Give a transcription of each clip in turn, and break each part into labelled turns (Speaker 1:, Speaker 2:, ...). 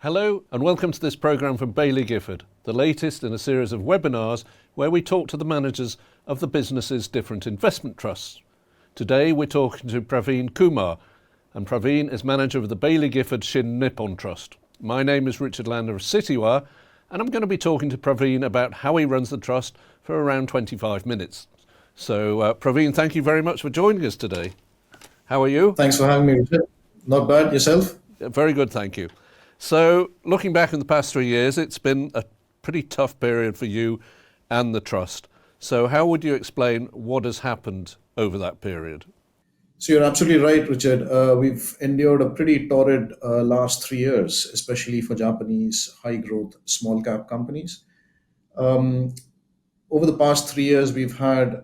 Speaker 1: Hello and welcome to this programme from Baillie Gifford, the latest in a series of webinars where we talk to the managers of the business's different investment trusts. Today we're talking to Praveen Kumar, and Praveen is manager of the Baillie Gifford Shin Nippon Trust. My name is Richard Lander of Citywire, and I'm going to be talking to Praveen about how he runs the trust for around 25 minutes. So Praveen, thank you very much for joining us today. How are you?
Speaker 2: Thanks for having me, Richard. Not bad. Yourself?
Speaker 1: Very good, thank you. So, looking back in the past 3 years, it's been a pretty tough period for you and the trust. So, how would you explain what has happened over that period?
Speaker 2: So you're absolutely right, Richard. We've endured a pretty torrid last 3 years, especially for Japanese high growth small cap companies. Um, Over the past 3 years, we've had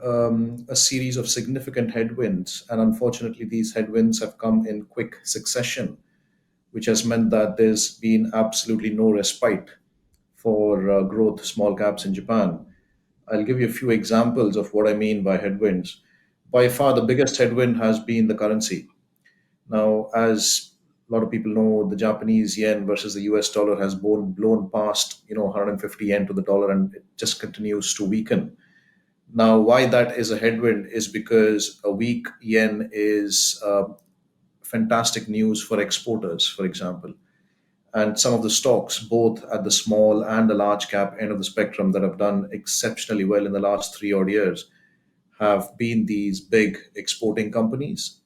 Speaker 2: a series of significant headwinds, and unfortunately, these headwinds have come in quick succession, which has meant that there's been absolutely no respite for growth small caps in Japan. I'll give you a few examples of what I mean by headwinds. By far, the biggest headwind has been the currency. Now, as a lot of people know, the Japanese yen versus the US dollar has blown past 150 yen to the dollar, and it just continues to weaken. Now, why that is a headwind is because a weak yen is fantastic news for exporters, for example. And some of the stocks, both at the small and the large cap end of the spectrum, that have done exceptionally well in the last 3 odd years have been these big exporting companies.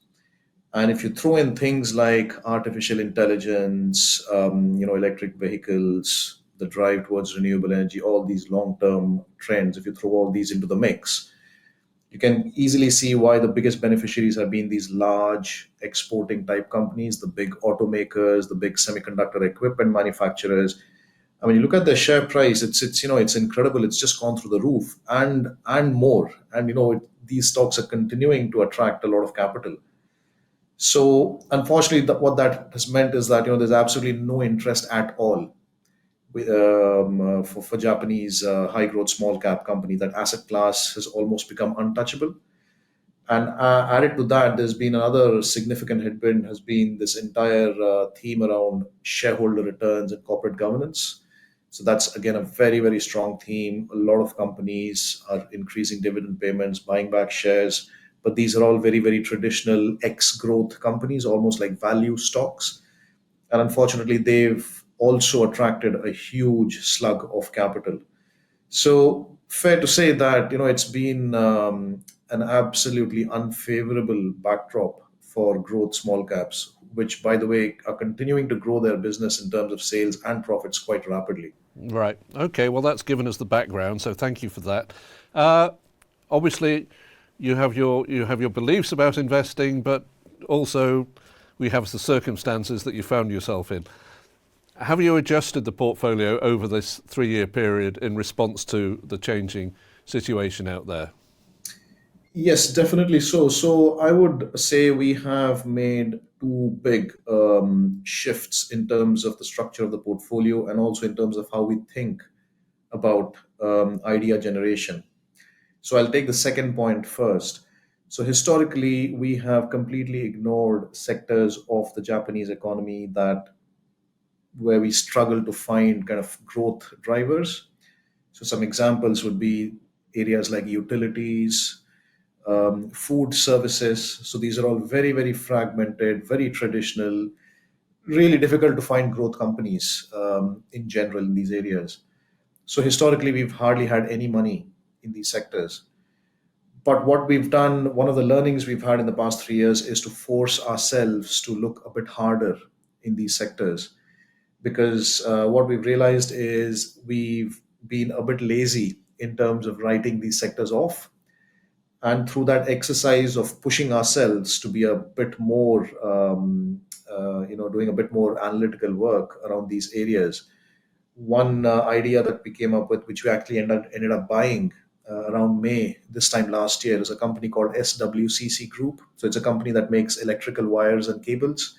Speaker 2: And if you throw in things like artificial intelligence, electric vehicles, the drive towards renewable energy, all these long-term trends, if you throw all these into the mix, you can easily see why the biggest beneficiaries have been these large exporting type companies, the big automakers, the big semiconductor equipment manufacturers. I mean, you look at their share price; it's incredible. It's just gone through the roof, and more. And these stocks are continuing to attract a lot of capital. So, unfortunately, what that has meant is that there's absolutely no interest at all for Japanese high growth small cap company. That asset class has almost become untouchable. And added to that, there's been another significant headwind has been this entire theme around shareholder returns and corporate governance. So that's again a very, very strong theme. A lot of companies are increasing dividend payments, buying back shares, but these are all very, very traditional ex-growth companies, almost like value stocks. And unfortunately, they've also attracted a huge slug of capital. So fair to say that it's been an absolutely unfavorable backdrop for growth small caps, which, by the way, are continuing to grow their business in terms of sales and profits quite rapidly.
Speaker 1: Right. Okay. Well, that's given us the background, so thank you for that. Uh, Obviously, you have your beliefs about investing, but also we have the circumstances that you found yourself in. Have you adjusted the portfolio over this 3 year period in response to the changing situation out there?
Speaker 2: Yes, definitely so. So I would say we have made two big shifts in terms of the structure of the portfolio and also in terms of how we think about idea generation. So I'll take the second point first. So historically, we have completely ignored sectors of the Japanese economy that where we struggle to find kind of growth drivers. So some examples would be areas like utilities, food services. So these are all very, very fragmented, very traditional, really difficult to find growth companies in general in these areas. So historically, we've hardly had any money in these sectors. But what we've done, one of the learnings we've had in the past 3 years is to force ourselves to look a bit harder in these sectors. Because what we've realized is we've been a bit lazy in terms of writing these sectors off. And through that exercise of pushing ourselves to be a bit more, doing a bit more analytical work around these areas, one idea that we came up with, which we actually ended up buying around May this time last year, is a company called SWCC Group. So it's a company that makes electrical wires and cables,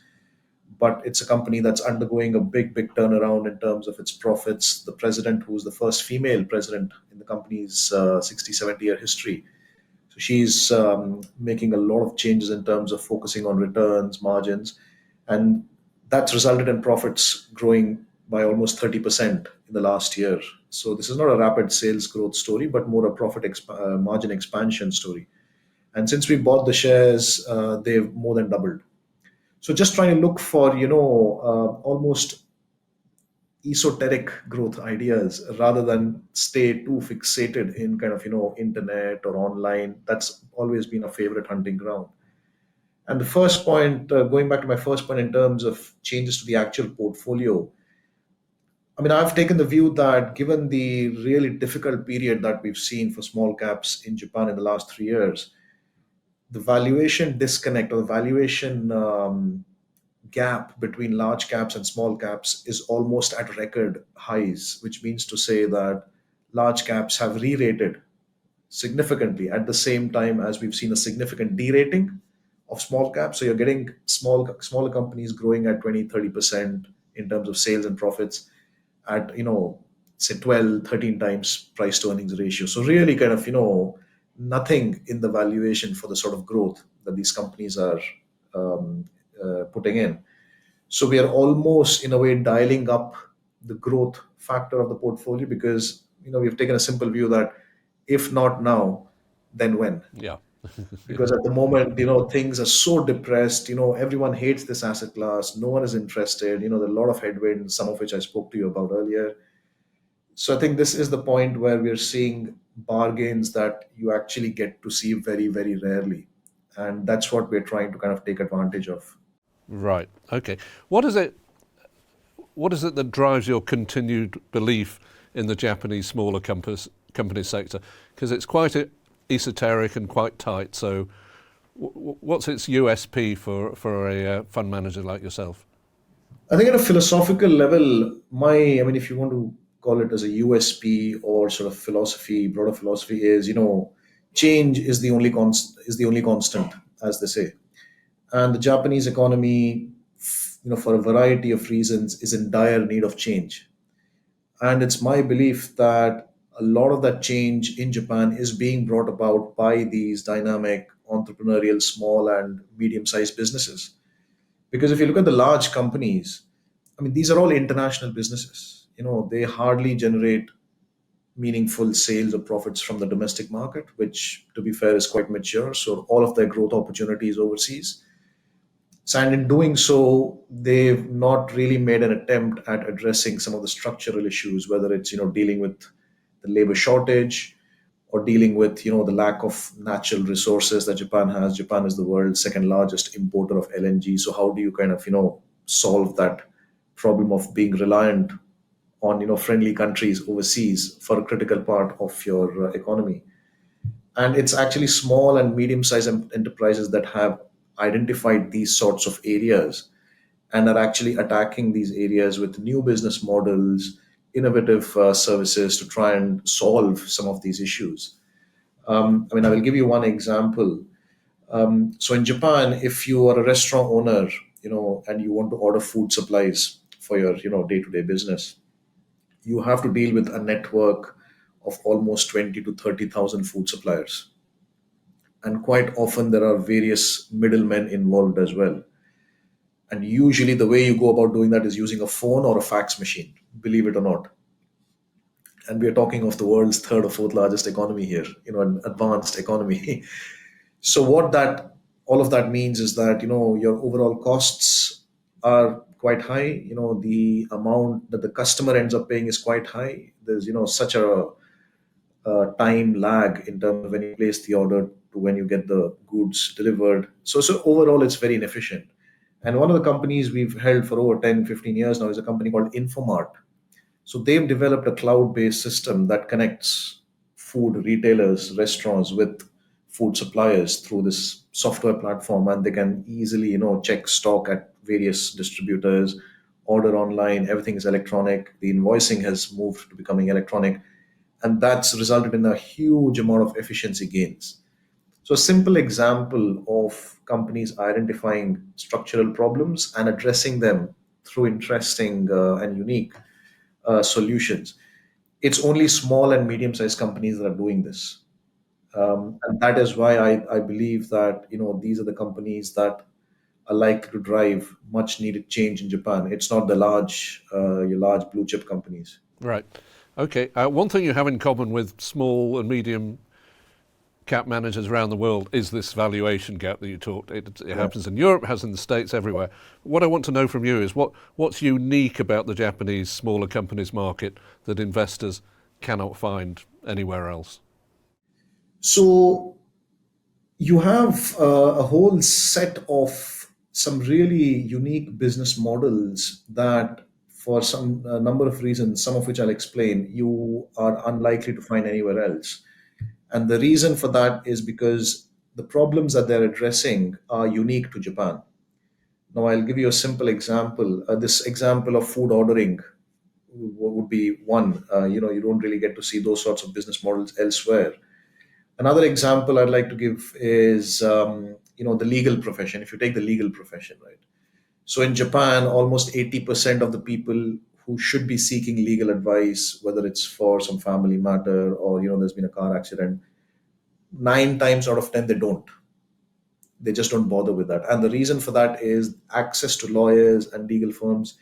Speaker 2: but it's a company that's undergoing a big, big turnaround in terms of its profits. The president, who's the first female president in the company's 60, 70-year history, so she's making a lot of changes in terms of focusing on returns, margins, and that's resulted in profits growing by almost 30% in the last year. So this is not a rapid sales growth story, but more a margin expansion story. And since we bought the shares, they've more than doubled. So just trying to look for, almost esoteric growth ideas rather than stay too fixated in kind of, internet or online. That's always been a favorite hunting ground. And the first point, going back to my first point in terms of changes to the actual portfolio, I mean, I've taken the view that given the really difficult period that we've seen for small caps in Japan in the last 3 years, the valuation disconnect or the valuation gap between large caps and small caps is almost at record highs, which means to say that large caps have re rated significantly at the same time as we've seen a significant derating of small caps. So you're getting smaller companies growing at 20-30% in terms of sales and profits at, say 12, 13 times price to earnings ratio. So really kind of, nothing in the valuation for the sort of growth that these companies are um, putting in. So we are almost in a way dialing up the growth factor of the portfolio because, we've taken a simple view that if not now, then when?
Speaker 1: Yeah.
Speaker 2: Because at the moment, things are so depressed. Everyone hates this asset class. No one is interested. There are a lot of headwinds, some of which I spoke to you about earlier. So I think this is the point where we're seeing bargains that you actually get to see very, very rarely. And that's what we're trying to kind of take advantage of.
Speaker 1: Right. Okay. What is it? What is it that drives your continued belief in the Japanese smaller company sector? Because it's quite esoteric and quite tight. So, what's its USP for a fund manager like yourself?
Speaker 2: I think at a philosophical level, I mean, if you want to call it as a USP or sort of philosophy, broader philosophy is, change is the only constant, as they say. And the Japanese economy, for a variety of reasons, is in dire need of change. And it's my belief that a lot of that change in Japan is being brought about by these dynamic, entrepreneurial, small and medium-sized businesses. Because if you look at the large companies, I mean, these are all international businesses. They hardly generate meaningful sales or profits from the domestic market, which, to be fair, is quite mature. So all of their growth opportunities overseas. So, and in doing so, they've not really made an attempt at addressing some of the structural issues, whether it's dealing with the labor shortage or dealing with the lack of natural resources that Japan has. Japan is the world's second largest importer of LNG. So how do you kind of solve that problem of being reliant on friendly countries overseas for a critical part of your economy? And it's actually small and medium-sized enterprises that have identified these sorts of areas and are actually attacking these areas with new business models, innovative services to try and solve some of these issues. I mean, I will give you one example. So in Japan, if you are a restaurant owner, and you want to order food supplies for your, day-to-day business, you have to deal with a network of almost 20 to 30,000 food suppliers. And quite often there are various middlemen involved as well. And usually the way you go about doing that is using a phone or a fax machine, believe it or not. And we are talking of the world's third or fourth largest economy here, an advanced economy. So what that all of that means is that your overall costs are quite high. The amount that the customer ends up paying is quite high. There's such a time lag in terms of when you place the order to when you get the goods delivered. So overall, it's very inefficient. And one of the companies we've held for over 10, 15 years now is a company called Infomart. So they've developed a cloud-based system that connects food retailers, restaurants with food suppliers through this software platform, and they can easily, check stock at various distributors, order online. Everything is electronic. The invoicing has moved to becoming electronic, and that's resulted in a huge amount of efficiency gains. So, a simple example of companies identifying structural problems and addressing them through interesting and unique solutions. It's only small and medium sized companies that are doing this. And that is why I believe that these are the companies that are likely to drive much needed change in Japan. It's not the your large blue chip companies.
Speaker 1: Right. Okay. One thing you have in common with small and medium cap managers around the world is this valuation gap that you talked. It
Speaker 2: Yeah.
Speaker 1: happens in Europe, has in the States, everywhere. What I want to know from you is what's unique about the Japanese smaller companies market that investors cannot find anywhere else?
Speaker 2: So you have a whole set of some really unique business models that, for some number of reasons, some of which I'll explain, you are unlikely to find anywhere else. And the reason for that is because the problems that they're addressing are unique to Japan. Now, I'll give you a simple example. This example of food ordering would be one. You don't really get to see those sorts of business models elsewhere. Another example I'd like to give is, the legal profession. If you take the legal profession, right? So in Japan, almost 80% of the people who should be seeking legal advice, whether it's for some family matter or, there's been a car accident, 9 times out of 10, they don't. They just don't bother with that. And the reason for that is access to lawyers and legal firms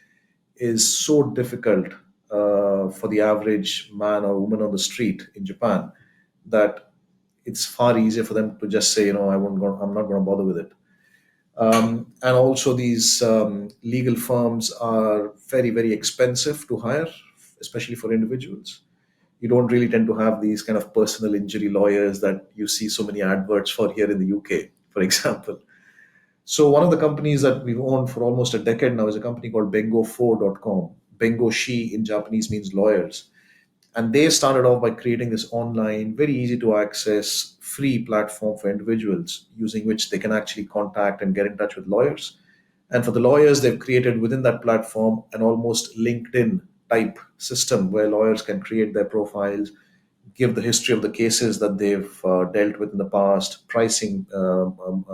Speaker 2: is so difficult for the average man or woman on the street in Japan that it's far easier for them to just say, I'm not going to bother with it. And also, these legal firms are very, very expensive to hire, especially for individuals. You don't really tend to have these kind of personal injury lawyers that you see so many adverts for here in the UK, for example. So one of the companies that we've owned for almost a decade now is a company called bengo4.com. Bengo Shi in Japanese means lawyers. And they started off by creating this online, very easy to access, free platform for individuals using which they can actually contact and get in touch with lawyers. And for the lawyers, they've created within that platform an almost LinkedIn type system where lawyers can create their profiles, give the history of the cases that they've dealt with in the past, pricing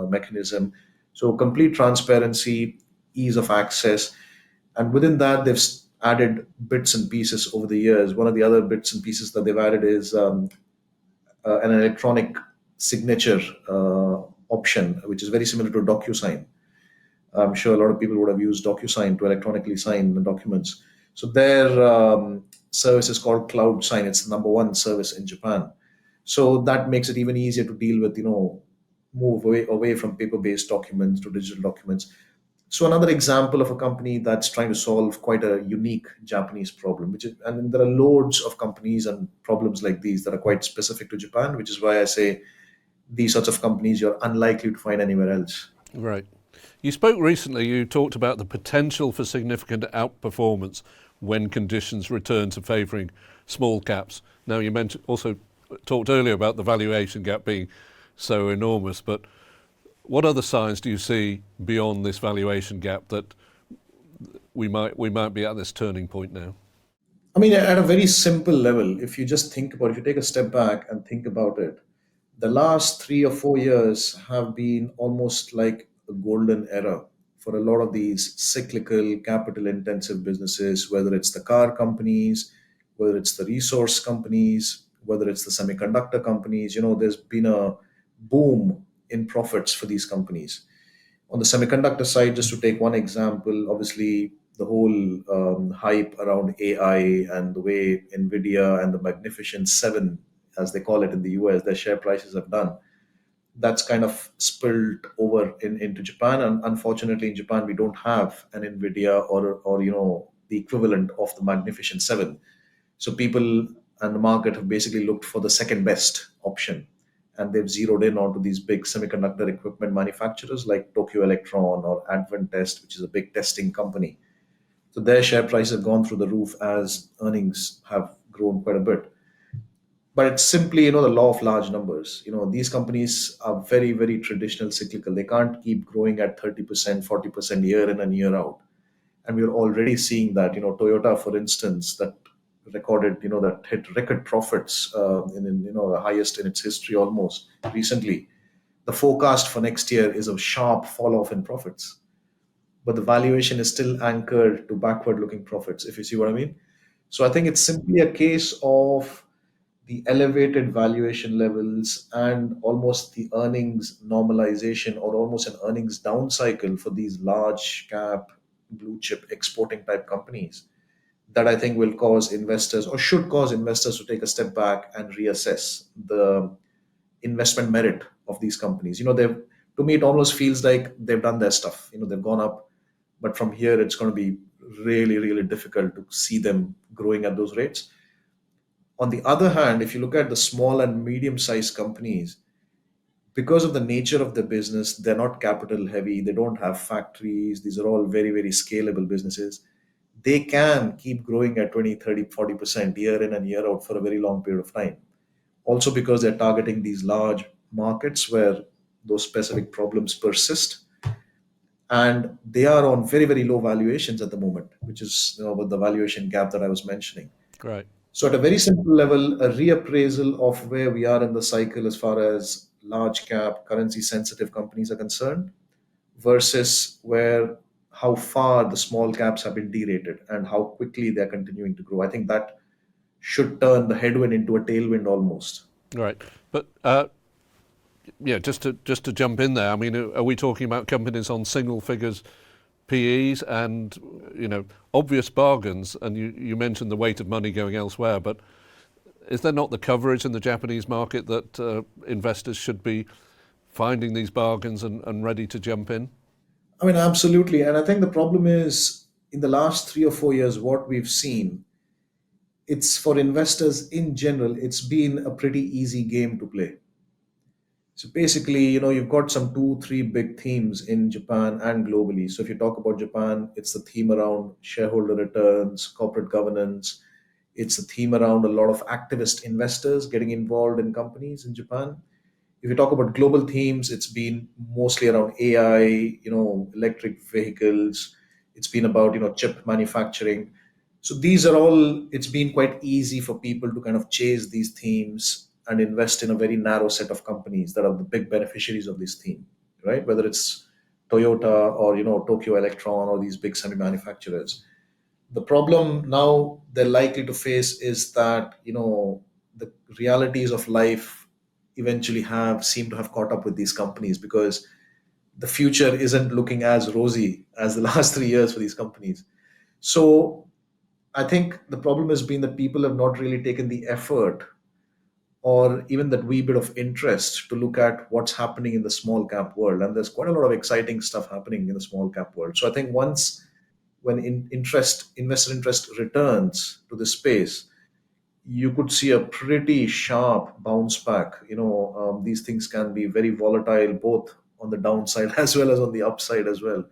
Speaker 2: mechanism. So complete transparency, ease of access. And within that, they've added bits and pieces over the years. One of the other bits and pieces that they've added is an electronic signature option, which is very similar to DocuSign. I'm sure a lot of people would have used DocuSign to electronically sign the documents. So their service is called Cloud Sign. It's the number one service in Japan. So that makes it even easier to deal with, move away from paper-based documents to digital documents. So another example of a company that's trying to solve quite a unique Japanese problem, and there are loads of companies and problems like these that are quite specific to Japan, which is why I say these sorts of companies you're unlikely to find anywhere else.
Speaker 1: Right. You spoke recently, you talked about the potential for significant outperformance when conditions return to favouring small caps. Now, you also talked earlier about the valuation gap being so enormous, but what other signs do you see beyond this valuation gap that we might be at this turning point now?
Speaker 2: I mean, at a very simple level, if you just think about it, if you take a step back and think about it, the last 3 or 4 years have been almost like a golden era for a lot of these cyclical, capital intensive businesses, whether it's the car companies, whether it's the resource companies, whether it's the semiconductor companies. There's been a boom in profits for these companies. On the semiconductor side, just to take one example, obviously the whole hype around AI and the way Nvidia and the Magnificent Seven, as they call it in the US, their share prices have done. That's kind of spilled over into Japan, and unfortunately, in Japan, we don't have an Nvidia or the equivalent of the Magnificent Seven. So people and the market have basically looked for the second best option, and they've zeroed in onto these big semiconductor equipment manufacturers like Tokyo Electron or Advantest, which is a big testing company. So their share prices have gone through the roof as earnings have grown quite a bit. But it's simply, the law of large numbers. These companies are very, very traditional cyclical. They can't keep growing at 30%, 40% year in and year out. And we're already seeing that. Toyota, for instance, that recorded, that hit record profits in the highest in its history almost recently. The forecast for next year is a sharp fall off in profits, but the valuation is still anchored to backward looking profits, if you see what I mean. So I think it's simply a case of the elevated valuation levels and almost the earnings normalization or almost an earnings down cycle for these large cap blue chip exporting type companies that I think will cause investors or should cause investors to take a step back and reassess the investment merit of these companies. They've to me it almost feels like they've done their stuff. They've gone up, but from here it's going to be really, really difficult to see them growing at those rates. On the other hand, if you look at the small and medium sized companies, because of the nature of the business, they're not capital heavy, they don't have factories, these are all very, very scalable businesses. They can keep growing at 20, 30, 40% year in and year out for a very long period of time. Also, because they're targeting these large markets where those specific problems persist. And they are on very, very low valuations at the moment, which is with the valuation gap that I was mentioning.
Speaker 1: Right.
Speaker 2: So, at a very simple level, a reappraisal of where we are in the cycle as far as large cap, currency sensitive companies are concerned, versus where how far the small caps have been derated and how quickly they're continuing to grow. I think that should turn the headwind into a tailwind almost.
Speaker 1: Right. But yeah, just to jump in there, I mean, are we talking about companies on single figures PEs and obvious bargains? And you mentioned the weight of money going elsewhere, but is there not the coverage in the Japanese market that investors should be finding these bargains and ready to jump in?
Speaker 2: I mean, absolutely. And I think the problem is in the last 3 or 4 years, what we've seen, it's for investors in general, it's been a pretty easy game to play. So basically, you've got some two, three big themes in Japan and globally. So if you talk about Japan, it's the theme around shareholder returns, corporate governance. It's a theme around a lot of activist investors getting involved in companies in Japan. If you talk about global themes, it's been mostly around AI, electric vehicles. It's been about, chip manufacturing. So these are all, it's been quite easy for people to kind of chase these themes and invest in a very narrow set of companies that are the big beneficiaries of this theme, right? Whether it's Toyota or, Tokyo Electron or these big semi manufacturers. The problem now they're likely to face is that, the realities of life eventually have seem to have caught up with these companies because the future isn't looking as rosy as the last 3 years for these companies. So I think the problem has been that people have not really taken the effort or even that wee bit of interest to look at what's happening in the small cap world. And there's quite a lot of exciting stuff happening in the small cap world. So I think once when investor interest returns to the space, you could see a pretty sharp bounce back. These things can be very volatile, both on the downside as well as on the upside as well.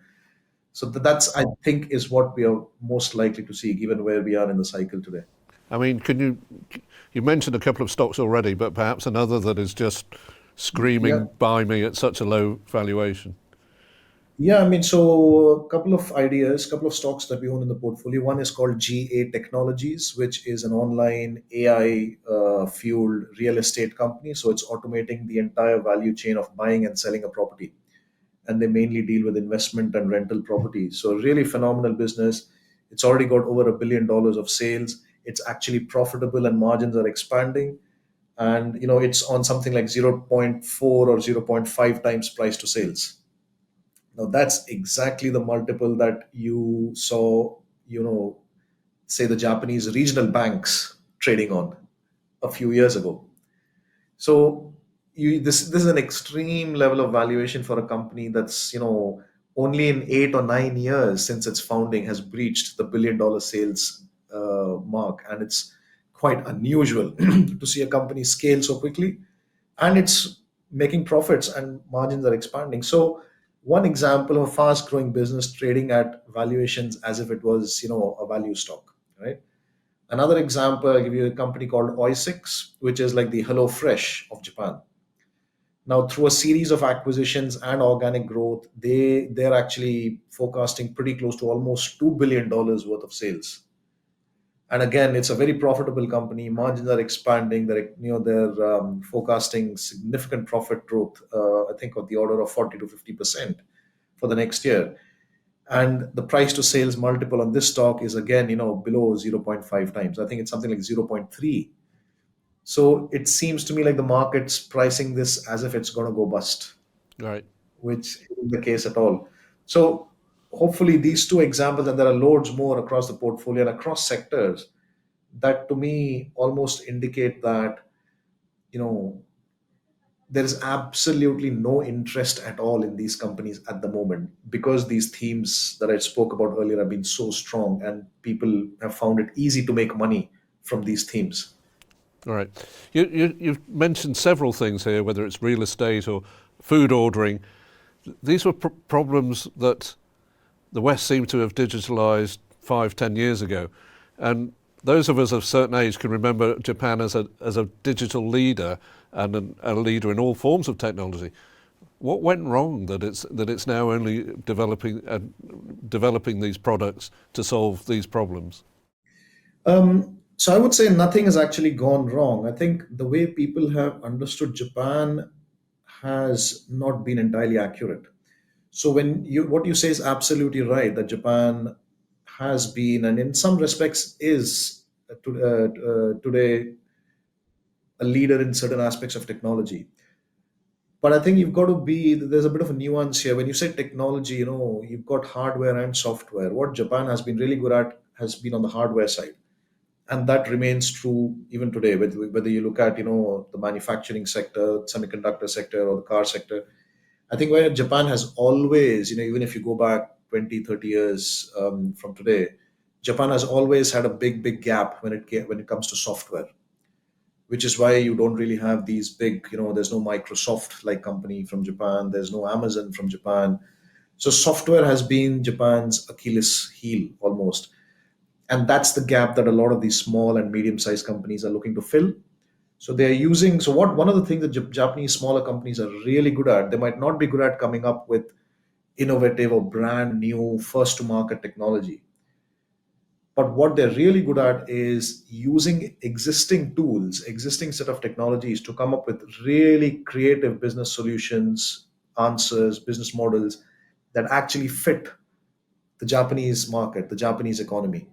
Speaker 2: So that's I think is what we are most likely to see, given where we are in the cycle today.
Speaker 1: I mean, you mentioned a couple of stocks already, but perhaps another that is just
Speaker 2: Yeah.
Speaker 1: screaming by me at such a low valuation.
Speaker 2: Yeah, I mean, so a couple of ideas, couple of stocks that we own in the portfolio. One is called GA Technologies, which is an online AI fueled real estate company. So it's automating the entire value chain of buying and selling a property. And they mainly deal with investment and rental property. So really phenomenal business. It's already got over $1 billion of sales. It's actually profitable and margins are expanding. And it's on something like zero point 0.4 or zero point 0.5 times price to sales. Now that's exactly the multiple that you saw, say the Japanese regional banks trading on a few years ago. So this is an extreme level of valuation for a company that's only in 8 or 9 years since its founding has breached the $1 billion sales mark, and it's quite unusual to see a company scale so quickly, and it's making profits and margins are expanding. So one example of a fast growing business trading at valuations as if it was a value stock, right? Another example, I'll give you a company called Oisix, which is like the Hello Fresh of Japan. Now, through a series of acquisitions and organic growth, they're actually forecasting pretty close to almost $2 billion worth of sales. And again, it's a very profitable company. Margins are expanding. They're forecasting significant profit growth. I think of the order of 40 to 50% for the next year. And the price to sales multiple on this stock is again below zero point 0.5 times. I think it's something like zero point 0.3. So it seems to me like the market's pricing this as if it's going to go bust,
Speaker 1: Right.
Speaker 2: which isn't the case at all. So hopefully these two examples, and there are loads more across the portfolio and across sectors, that to me almost indicate that, you know, there is absolutely no interest at all in these companies at the moment, because these themes that I spoke about earlier have been so strong and people have found it easy to make money from these themes.
Speaker 1: All right. You've mentioned several things here, whether it's real estate or food ordering. These were problems that the West seemed to have digitalized 5, 10 years ago. And those of us of a certain age can remember Japan as a digital leader and a leader in all forms of technology. What went wrong that it's now only developing these products to solve these problems?
Speaker 2: So I would say nothing has actually gone wrong. I think the way people have understood Japan has not been entirely accurate. So when you what you say is absolutely right, that Japan has been, and in some respects is, today a leader in certain aspects of technology. But I think you've got to be, there's a bit of a nuance here. When you say technology, you've got hardware and software. What Japan has been really good at has been on the hardware side, and that remains true even today. Whether you look at the manufacturing sector, semiconductor sector, or the car sector, I think where Japan has always, even if you go back 20, 30 years from today, Japan has always had a big gap when it comes to software, which is why you don't really have these big, there's no Microsoft like company from Japan, there's no Amazon from Japan. So software has been Japan's Achilles heel almost. And that's the gap that a lot of these small and medium sized companies are looking to fill. So they're using, so what one of the things that Japanese smaller companies are really good at, they might not be good at coming up with innovative or brand new first to market technology, but what they're really good at is using existing tools, existing set of technologies to come up with really creative business solutions, answers, business models that actually fit the Japanese market, the Japanese economy.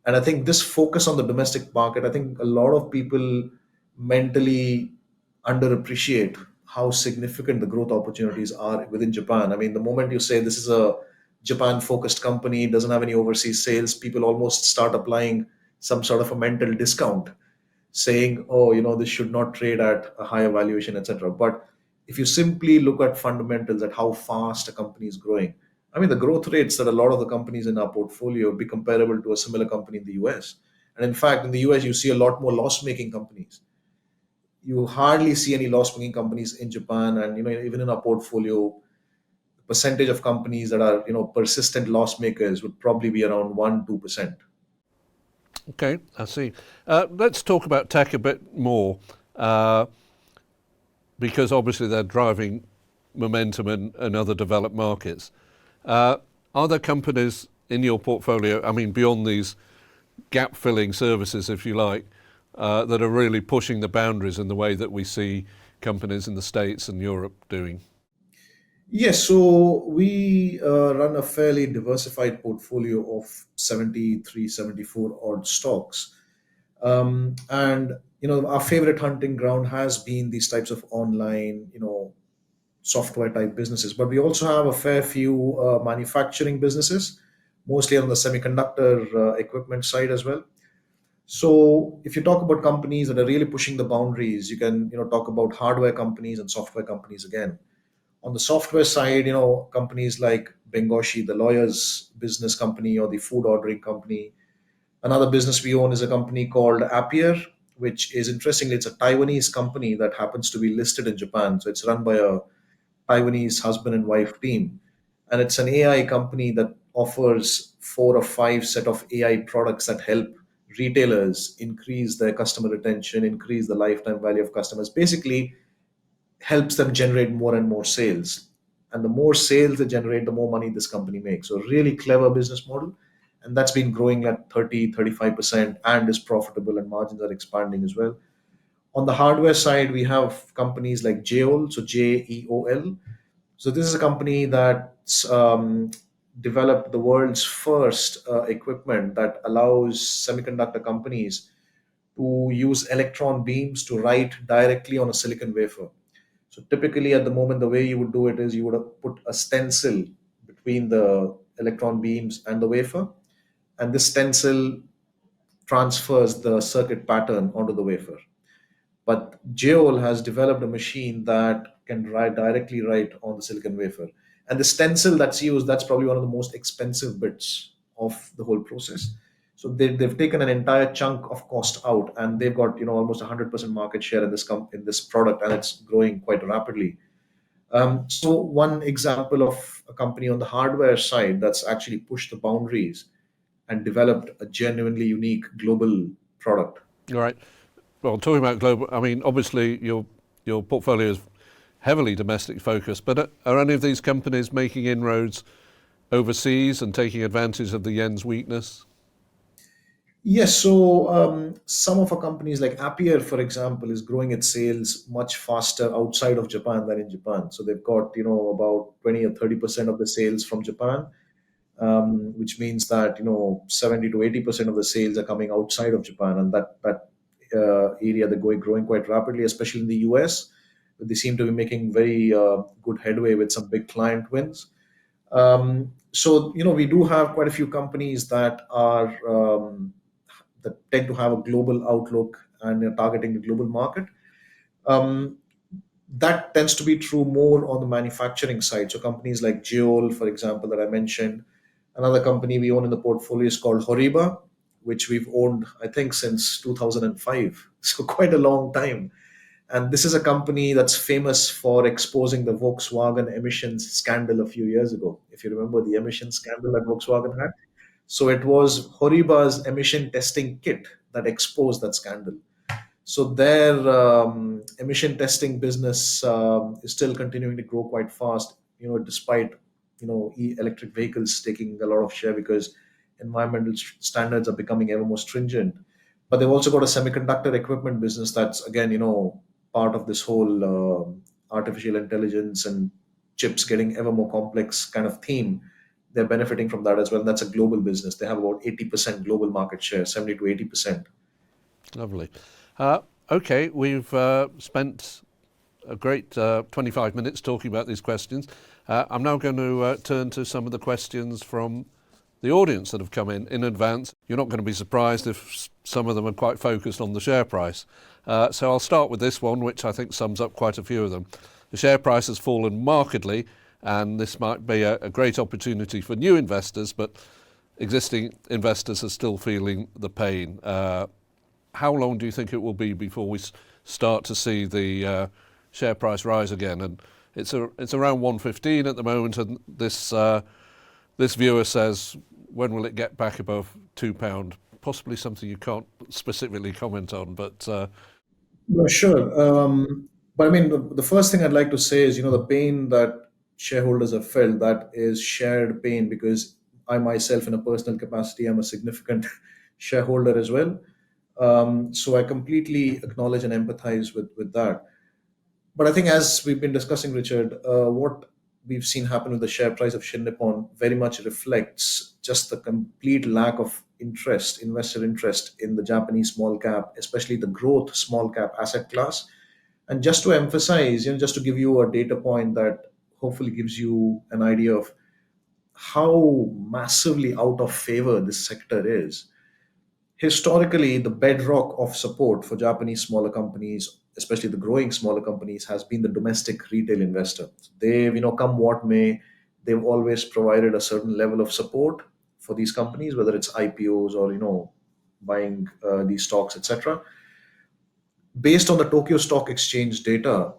Speaker 2: And I think this focus on the domestic market, I think a lot of people mentally underappreciate how significant the growth opportunities are within Japan. I mean, the moment you say this is a Japan focused company, doesn't have any overseas sales, people almost start applying some sort of a mental discount, saying, oh, this should not trade at a higher valuation, etc. But if you simply look at fundamentals, at how fast a company is growing, I mean, the growth rates that a lot of the companies in our portfolio be comparable to a similar company in the US. And in fact, in the US, you see a lot more loss making companies. You hardly see any loss making companies in Japan. And, even in our portfolio, the percentage of companies that are, persistent loss makers would probably be around 1, 2%.
Speaker 1: Okay, I see. Let's talk about tech a bit more, uh, because obviously they're driving momentum in other developed markets. Uh, are there companies in your portfolio, I mean, beyond these gap filling services, if you like, that are really pushing the boundaries in the way that we see companies in the States and Europe doing?
Speaker 2: Yes, so we run a fairly diversified portfolio of 73, 74 odd stocks. And, our favorite hunting ground has been these types of online, software type businesses. But we also have a fair few manufacturing businesses, mostly on the semiconductor equipment side as well. So if you talk about companies that are really pushing the boundaries, you can, talk about hardware companies and software companies again. On the software side, companies like Bengoshi, the lawyer's business company, or the food ordering company. Another business we own is a company called Appier, which is, interestingly, it's a Taiwanese company that happens to be listed in Japan. So it's run by a Taiwanese husband and wife team. And it's an AI company that offers 4 or 5 set of AI products that help retailers increase their customer retention, increase the lifetime value of customers. Basically, helps them generate more and more sales. And the more sales they generate, the more money this company makes. So really clever business model. And that's been growing at 30, 35% and is profitable, and margins are expanding as well. On the hardware side, we have companies like Jeol, so Jeol. So this is a company that's developed the world's first equipment that allows semiconductor companies to use electron beams to write directly on a silicon wafer. So typically, at the moment, the way you would do it is you would have put a stencil between the electron beams and the wafer, and this stencil transfers the circuit pattern onto the wafer. But Jeol has developed a machine that can directly write on the silicon wafer. And the stencil that's used, that's probably one of the most expensive bits of the whole process. So they've taken an entire chunk of cost out, and they've got almost 100% market share in in this product, and it's growing quite rapidly. So one example of a company on the hardware side that's actually pushed the boundaries and developed a genuinely unique global product.
Speaker 1: All right. Well, talking about global, I mean, obviously your portfolio is heavily domestic focused, but are any of these companies making inroads overseas and taking advantage of the yen's weakness?
Speaker 2: Yes, so some of our companies like Appier, for example, is growing its sales much faster outside of Japan than in Japan. So they've got about 20 or 30% of the sales from Japan, which means that 70 to 80% of the sales are coming outside of Japan, and that area they're growing quite rapidly, especially in the US. They seem to be making very good headway with some big client wins. So we do have quite a few companies that tend to have a global outlook and targeting the global market. Um, that tends to be true more on the manufacturing side. So companies like Geol, for example, that I mentioned. Another company we own in the portfolio is called Horiba, which we've owned, I think, since 2005. So quite a long time. And this is a company that's famous for exposing the Volkswagen emissions scandal a few years ago. If you remember the emission scandal that Volkswagen had. So it was Horiba's emission testing kit that exposed that scandal. So their emission testing business is still continuing to grow quite fast, despite electric vehicles taking a lot of share because environmental standards are becoming ever more stringent. But they've also got a semiconductor equipment business that's again, part of this whole artificial intelligence and chips getting ever more complex kind of theme. They're benefiting from that as well. That's a global business. They have about 80% global market share, 70 to 80%.
Speaker 1: Lovely. Okay, we've spent a great 25 minutes talking about these questions. I'm now going to turn to some of the questions from the audience that have come in advance. You're not going to be surprised if some of them are quite focused on the share price. So I'll start with this one, which I think sums up quite a few of them. The share price has fallen markedly, and this might be a great opportunity for new investors, but existing investors are still feeling the pain. How long do you think it will be before we start to see the share price rise again? And it's around 115 at the moment, and this viewer says, when will it get back above £2? Possibly something you can't specifically comment on, but
Speaker 2: Well, sure. But I mean, the first thing I'd like to say is, the pain that shareholders have felt, that is shared pain because I myself, in a personal capacity, am a significant shareholder as well. So I completely acknowledge and empathize with that. But I think, as we've been discussing, Richard, what we've seen happen with the share price of Shin Nippon very much reflects just the complete lack of interest, investor interest in the Japanese small cap, especially the growth small cap asset class. And just to emphasize, just to give you a data point that hopefully gives you an idea of how massively out of favor this sector is. Historically, the bedrock of support for Japanese smaller companies, especially the growing smaller companies, has been the domestic retail investor. They've, come what may, they've always provided a certain level of support for these companies, whether it's IPOs or, buying these stocks, etc. Based on the Tokyo Stock Exchange data,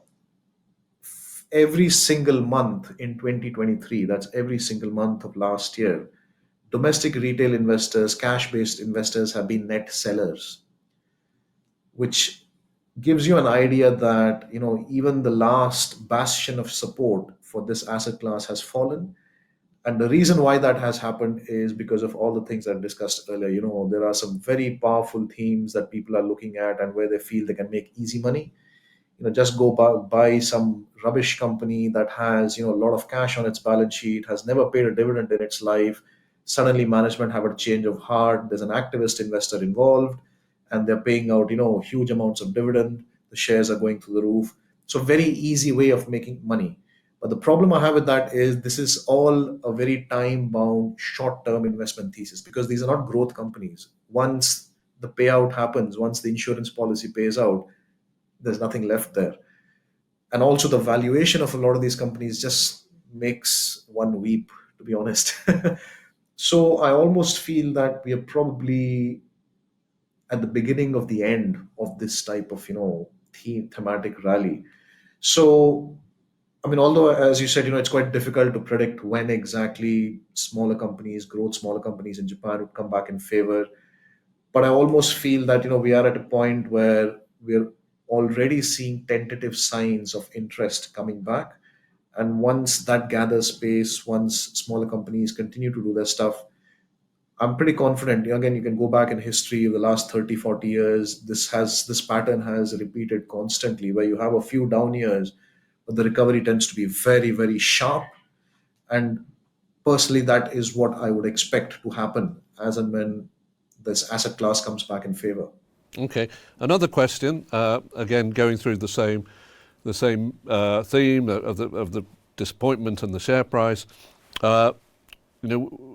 Speaker 2: every single month in 2023, that's every single month of last year, domestic retail investors, cash based investors have been net sellers, which gives you an idea that even the last bastion of support for this asset class has fallen. And the reason why that has happened is because of all the things I discussed earlier. There are some very powerful themes that people are looking at and where they feel they can make easy money. Just go buy some rubbish company that has a lot of cash on its balance sheet, has never paid a dividend in its life. Suddenly management have a change of heart, there's an activist investor involved, and they're paying out, huge amounts of dividend. The shares are going through the roof. So very easy way of making money. But the problem I have with that is this is all a very time bound, short term investment thesis because these are not growth companies. Once the payout happens, once the insurance policy pays out, there's nothing left there. And also, the valuation of a lot of these companies just makes one weep, to be honest. So, I almost feel that we are probably at the beginning of the end of this type of, thematic rally. So, I mean, although, as you said, it's quite difficult to predict when exactly smaller companies in Japan would come back in favor. But I almost feel that, we are at a point where we're already seeing tentative signs of interest coming back. And once that gathers pace, once smaller companies continue to do their stuff, I'm pretty confident. Again, you can go back in history of the last 30, 40 years. This pattern has repeated constantly where you have a few down years, but the recovery tends to be very, very sharp. And personally, that is what I would expect to happen as and when this asset class comes back in favor.
Speaker 1: Okay. Another question, again going through the same theme of the disappointment and the share price. Uh, you know,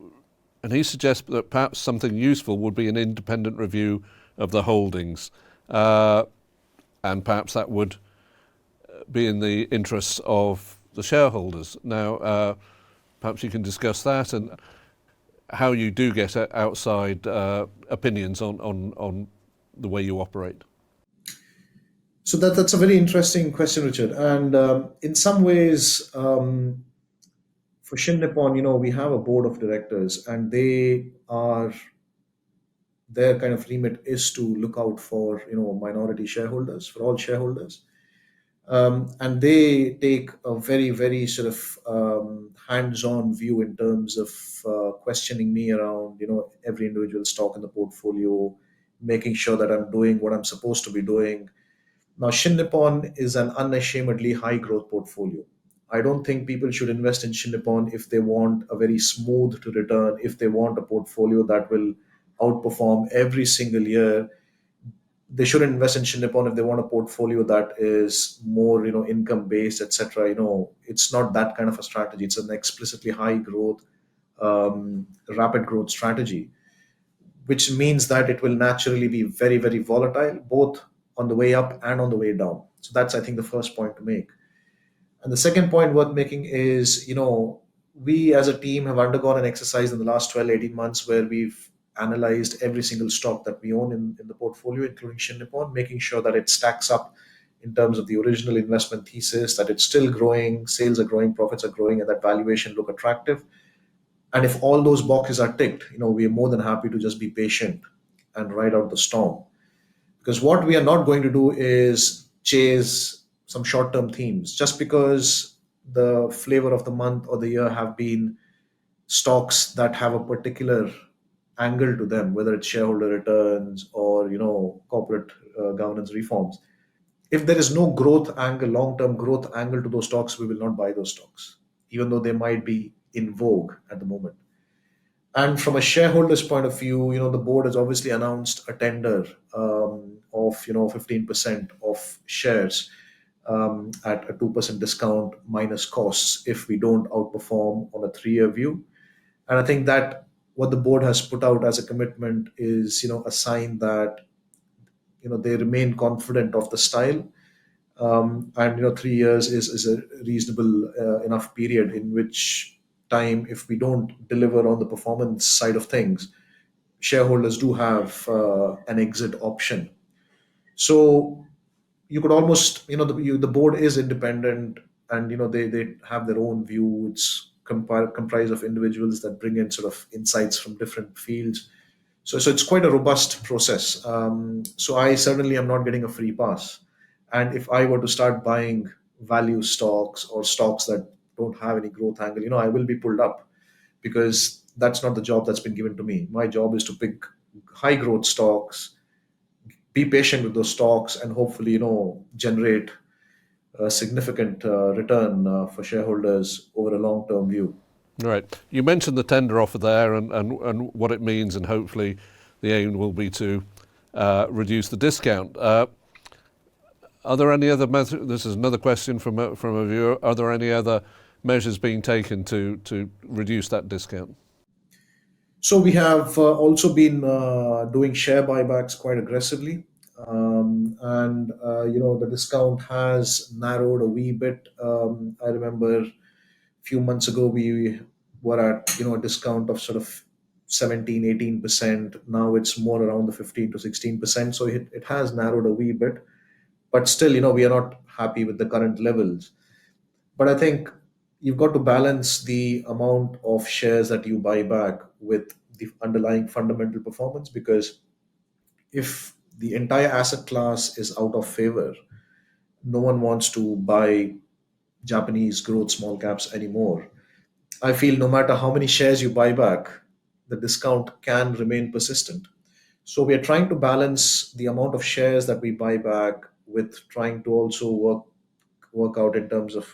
Speaker 1: and he suggests that perhaps something useful would be an independent review of the holdings, and perhaps that would be in the interests of the shareholders. Now, perhaps you can discuss that and how you do get outside opinions on the way you operate.
Speaker 2: So that's a very interesting question, Richard. And in some ways, for Shin Nippon, we have a board of directors, and their kind of remit is to look out for minority shareholders, for all shareholders. And they take a very, very sort of hands-on view in terms of questioning me around every individual stock in the portfolio, making sure that I'm doing what I'm supposed to be doing. Now, Shin Nippon is an unashamedly high growth portfolio. I don't think people should invest in Shin Nippon if they want a very smooth to return, if they want a portfolio that will outperform every single year. They shouldn't invest in Shin Nippon if they want a portfolio that is more, income based, etc. It's not that kind of a strategy. It's an explicitly high growth, rapid growth strategy, which means that it will naturally be very, very volatile, both on the way up and on the way down. So that's, I think, the first point to make. And the second point worth making is, we as a team have undergone an exercise in the last 12, 18 months where we've analyzed every single stock that we own in the portfolio, including Shin Nippon, making sure that it stacks up in terms of the original investment thesis, that it's still growing, sales are growing, profits are growing, and that valuation look attractive. And if all those boxes are ticked, we are more than happy to just be patient and ride out the storm. Because what we are not going to do is chase some short term themes just because the flavor of the month or the year have been stocks that have a particular angle to them, whether it's shareholder returns or corporate governance reforms. If there is no growth angle, long term growth angle to those stocks, we will not buy those stocks, even though they might be in vogue at the moment. And from a shareholder's point of view, the board has obviously announced a tender of 15% of shares at a 2% discount minus costs if we don't outperform on a 3-year view. And I think that what the board has put out as a commitment is a sign that they remain confident of the style. And 3 years is a reasonable enough period in which time, if we don't deliver on the performance side of things, shareholders do have an exit option. So you could almost, the board is independent, and they have their own view. It's comprised of individuals that bring in sort of insights from different fields. So it's quite a robust process. So I certainly am not getting a free pass. And if I were to start buying value stocks or stocks that don't have any growth angle, I will be pulled up, because that's not the job that's been given to me. My job is to pick high growth stocks, be patient with those stocks, and hopefully, generate a significant return for shareholders over a long term view.
Speaker 1: Right. You mentioned the tender offer there and what it means, and hopefully the aim will be to reduce the discount. Are there any other methods? This is another question from a viewer. Are there any other measures being taken to reduce that discount?
Speaker 2: So we have also been doing share buybacks quite aggressively, and the discount has narrowed a wee bit. I remember a few months ago we were at a discount of sort of 17, 18%. Now it's more around the 15 to 16%. So it has narrowed a wee bit, but still we are not happy with the current levels. But I think you've got to balance the amount of shares that you buy back with the underlying fundamental performance, because if the entire asset class is out of favor, no one wants to buy Japanese growth small caps anymore. I feel no matter how many shares you buy back, the discount can remain persistent. So we are trying to balance the amount of shares that we buy back with trying to also work out in terms of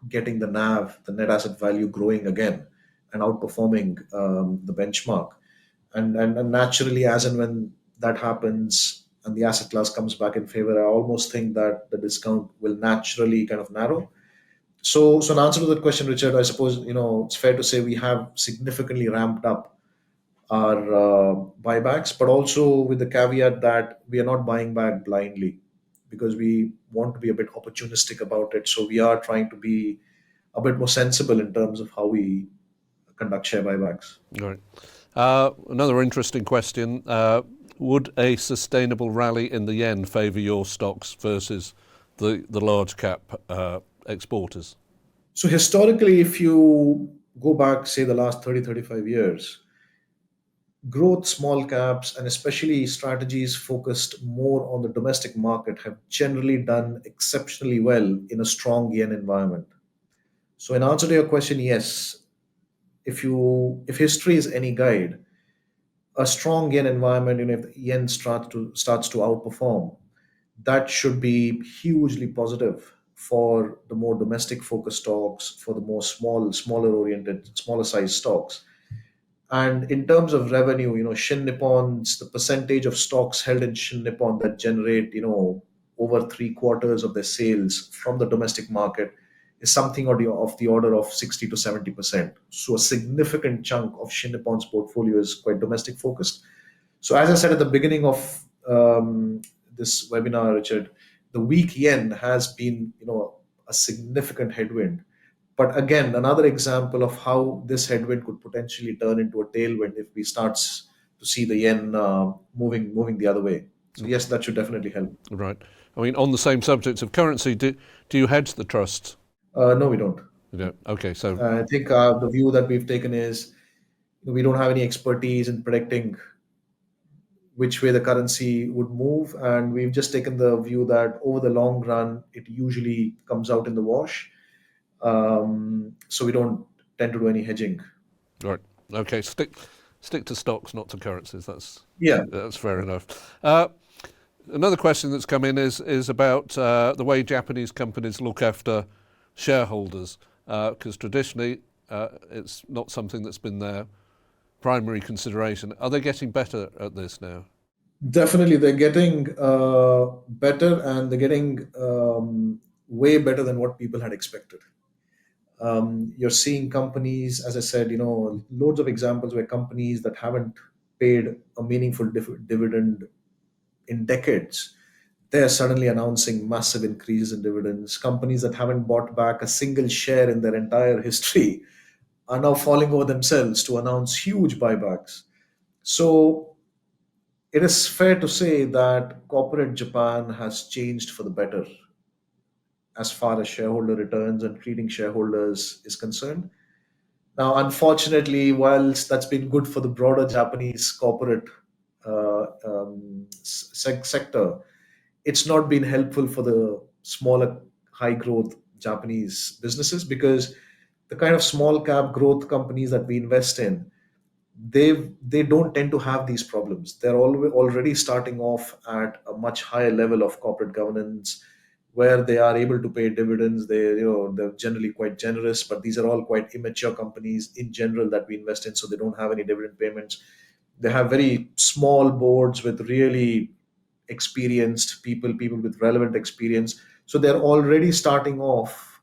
Speaker 2: getting the NAV, the net asset value, growing again and outperforming the benchmark. And naturally, as and when that happens and the asset class comes back in favor, I almost think that the discount will naturally kind of narrow. So in answer to that question, Richard, I suppose it's fair to say we have significantly ramped up our buybacks, but also with the caveat that we are not buying back blindly because we want to be a bit opportunistic about it. So we are trying to be a bit more sensible in terms of how we conduct share buybacks.
Speaker 1: Right. Another interesting question. Would a sustainable rally in the yen favour your stocks versus the large cap exporters?
Speaker 2: So historically, if you go back, say, the last 30, 35 years, growth small caps and especially strategies focused more on the domestic market have generally done exceptionally well in a strong yen environment. So in answer to your question, yes, if history is any guide, a strong yen environment, if the yen starts to outperform, that should be hugely positive for the more domestic focused stocks, for the more smaller oriented, smaller size stocks. And in terms of revenue, Shin Nippon's the percentage of stocks held in Shin Nippon that generate, over three-quarters of their sales from the domestic market is something of the order of 60 to 70%. So a significant chunk of Shin Nippon's portfolio is quite domestic focused. So as I said at the beginning of this webinar, Richard, the weak yen has been, a significant headwind. But again, another example of how this headwind could potentially turn into a tailwind if we start to see the yen moving the other way. So yes, that should definitely help.
Speaker 1: Right. I mean, on the same subject of currency, do you hedge the trusts?
Speaker 2: No, we don't.
Speaker 1: You don't. Okay, so
Speaker 2: I think the view that we've taken is we don't have any expertise in predicting which way the currency would move, and we've just taken the view that over the long run, it usually comes out in the wash. So we don't tend to do any hedging.
Speaker 1: right. Okay, stick to stocks, not to currencies.
Speaker 2: Yeah.
Speaker 1: That's fair enough. Another question that's come in is about the way Japanese companies look after shareholders, because traditionally it's not something that's been their primary consideration. Are they getting better at this now?
Speaker 2: Definitely, they're getting better, and they're getting way better than what people had expected. You're seeing companies, as I said, loads of examples where companies that haven't paid a meaningful dividend in decades, they're suddenly announcing massive increases in dividends. Companies that haven't bought back a single share in their entire history are now falling over themselves to announce huge buybacks. So it is fair to say that corporate Japan has changed for the better as far as shareholder returns and treating shareholders is concerned. Now, unfortunately, whilst that's been good for the broader Japanese corporate sector, it's not been helpful for the smaller, high growth Japanese businesses, because the kind of small cap growth companies that we invest in, they don't tend to have these problems. They're already starting off at a much higher level of corporate governance, where they are able to pay dividends. They're generally quite generous, but these are all quite immature companies in general that we invest in, so they don't have any dividend payments. They have very small boards with really experienced people, people with relevant experience. So they're already starting off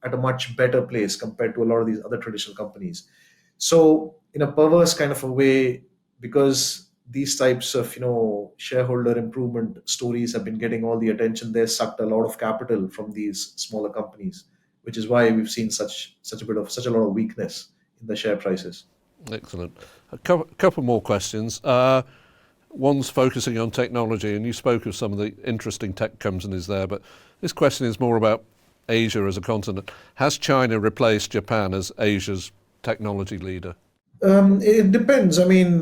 Speaker 2: at a much better place compared to a lot of these other traditional companies. So in a perverse kind of a way, because these types of shareholder improvement stories have been getting all the attention, they sucked a lot of capital from these smaller companies, which is why we've seen such a lot of weakness in the share prices.
Speaker 1: Excellent. Couple more questions. One's focusing on technology, and you spoke of some of the interesting tech companies there, but this question is more about Asia as a continent. Has China replaced Japan as Asia's technology leader?
Speaker 2: It depends. I mean,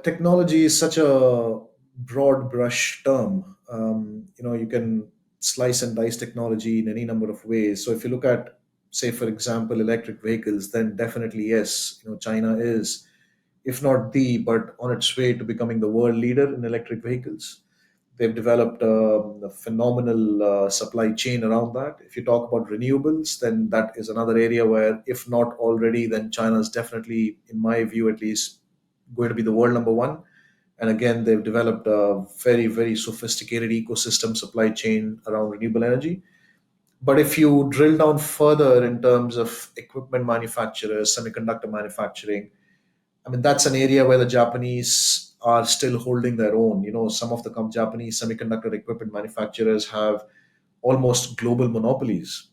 Speaker 2: technology is such a broad brush term. You can slice and dice technology in any number of ways. So if you look at, say, for example, electric vehicles, then definitely yes, China is, if not the, but on its way to becoming the world leader in electric vehicles. They've developed a phenomenal supply chain around that. If you talk about renewables, then that is another area where, if not already, then China is definitely, in my view at least, going to be the world number one. And again, they've developed a very, very sophisticated ecosystem supply chain around renewable energy. But if you drill down further in terms of equipment manufacturers, semiconductor manufacturing, I mean, that's an area where the Japanese are still holding their own. Some of the Japanese semiconductor equipment manufacturers have almost global monopolies.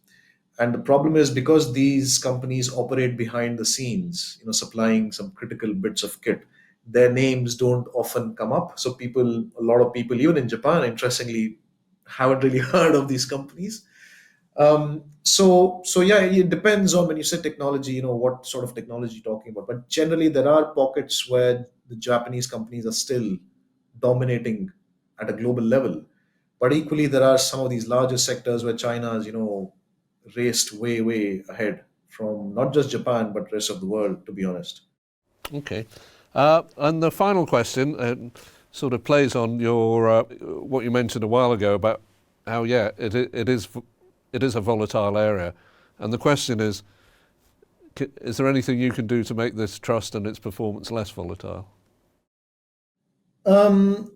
Speaker 2: And the problem is, because these companies operate behind the scenes, supplying some critical bits of kit, their names don't often come up. So a lot of people, even in Japan, interestingly, haven't really heard of these companies. So yeah, it depends on, when you say technology, what sort of technology you're talking about. But generally, there are pockets where the Japanese companies are still dominating at a global level. But equally, there are some of these larger sectors where China has, raced way, way ahead from not just Japan, but rest of the world, to be honest.
Speaker 1: Okay. And the final question sort of plays on your what you mentioned a while ago about how, yeah, it is a volatile area. And the question is there anything you can do to make this trust and its performance less volatile?
Speaker 2: Um,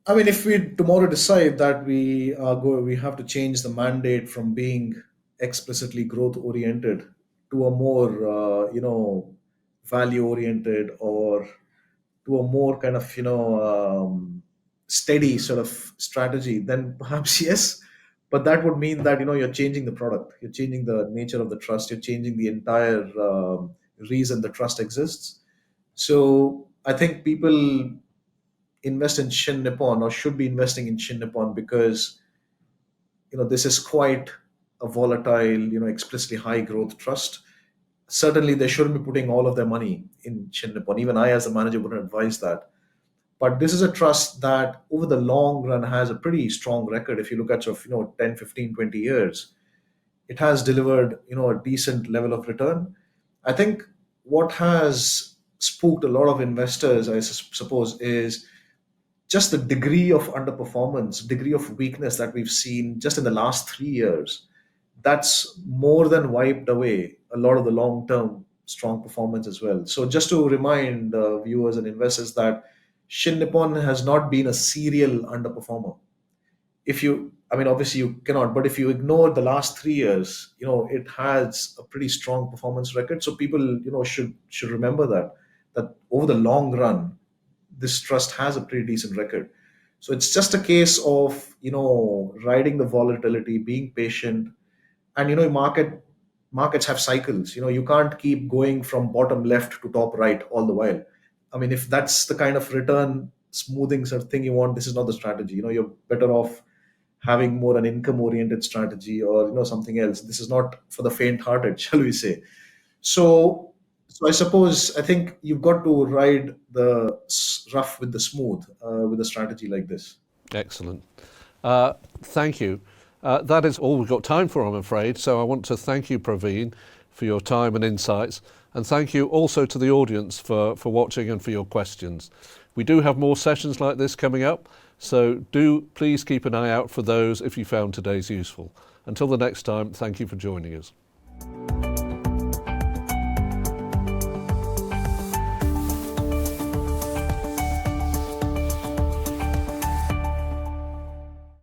Speaker 2: I mean, if we tomorrow decide that we have to change the mandate from being explicitly growth oriented to a more, value oriented, or to a more kind of, steady sort of strategy, then perhaps yes. But that would mean that, you're changing the product, you're changing the nature of the trust, you're changing the entire reason the trust exists. So I think people invest in Shin Nippon, or should be investing in Shin Nippon, because this is quite a volatile, explicitly high growth trust. Certainly, they shouldn't be putting all of their money in Shin Nippon. Even I, as a manager, wouldn't advise that. But this is a trust that, over the long run, has a pretty strong record. If you look at sort of 10, 15, 20 years, it has delivered a decent level of return. I think what has spooked a lot of investors, I suppose, is just the degree of underperformance, degree of weakness that we've seen just in the last 3 years. That's more than wiped away a lot of the long term strong performance as well. So, just to remind viewers and investors that Shin Nippon has not been a serial underperformer. If you, I mean, obviously you cannot, but if you ignore the last 3 years, it has a pretty strong performance record. So people, should remember that over the long run, this trust has a pretty decent record. So it's just a case of, riding the volatility, being patient. And markets have cycles. You can't keep going from bottom left to top right all the while. I mean, if that's the kind of return smoothing sort of thing you want, this is not the strategy. You're better off having more an income oriented strategy, or something else. This is not for the faint hearted, shall we say. So I think you've got to ride the rough with the smooth, with a strategy like this.
Speaker 1: Excellent. Thank you. That is all we've got time for, I'm afraid. So I want to thank you, Praveen, for your time and insights. And thank you also to the audience for watching and for your questions. We do have more sessions like this coming up, so do please keep an eye out for those if you found today's useful. Until the next time, thank you for joining us.